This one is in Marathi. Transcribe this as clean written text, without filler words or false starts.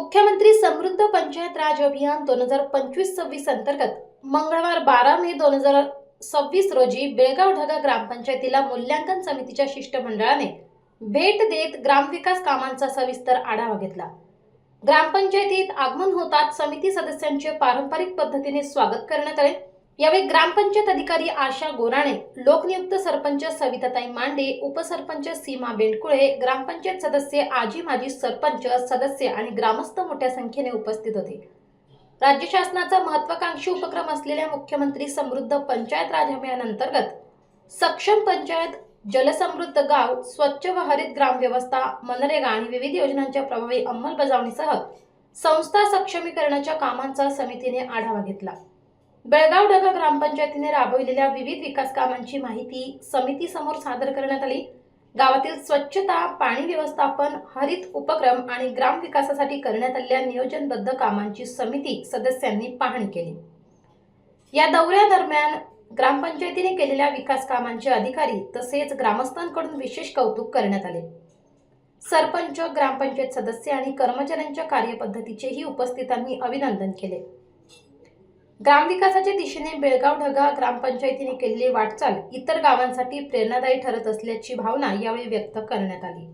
मुख्यमंत्री समृद्ध पंचायत राज अभियान 2025-26 अंतर्गत मंगळवार 12 मे 2026 रोजी बेळगाव ढगा ग्रामपंचायतीला मूल्यांकन समितीच्या शिष्टमंडळाने भेट देत ग्रामविकास कामांचा सविस्तर आढावा घेतला। ग्रामपंचायतीत आगमन होताच समिती सदस्यांचे पारंपरिक पद्धतीने स्वागत करण्यात आले। यावेळी ग्रामपंचायत अधिकारी आशा गोराणे, लोकनियुक्त सरपंच सविताताई मांडे, उपसरपंच सीमा बेंडकुळे, ग्रामपंचायत सदस्य, आजी माजी सरपंच सदस्य आणि ग्रामस्थ मोठ्या संख्येने उपस्थित होते। राज्य शासनाचा महत्त्वाकांक्षी उपक्रम असलेल्या मुख्यमंत्री समृद्ध पंचायत राज अभियान अंतर्गत सक्षम पंचायत, जलसमृद्ध गाव, स्वच्छ व हरित ग्राम व्यवस्था, मनरेगा आणि विविध योजनांच्या प्रभावी अंमलबजावणीसह संस्था सक्षमीकरणाच्या कामांचा समितीने आढावा घेतला। बेळगाव ढगा ग्रामपंचायतीने राबविलेल्या विविध विकास कामांची माहिती समिती समोर सादर करण्यात आली। गावातील स्वच्छता, पाणी व्यवस्थापन, हरित उपक्रम आणि ग्राम विकासासाठी करण्यात आलेल्या नियोजनबद्ध कामांची समिती सदस्यांनी पाहणी केली। या दौऱ्यादरम्यान ग्रामपंचायतीने केलेल्या विकास कामांचे अधिकारी तसेच ग्रामस्थांकडून विशेष कौतुक करण्यात आले। सरपंच, ग्रामपंचायत सदस्य आणि कर्मचाऱ्यांच्या कार्यपद्धतीचेही उपस्थितांनी अभिनंदन केले। ग्रामविकासाच्या दिशेने बेळगाव ढगा ग्रामपंचायतीने केलेली वाटचाल इतर गावांसाठी प्रेरणादायी ठरत असल्याची भावना यावेळी व्यक्त करण्यात आली।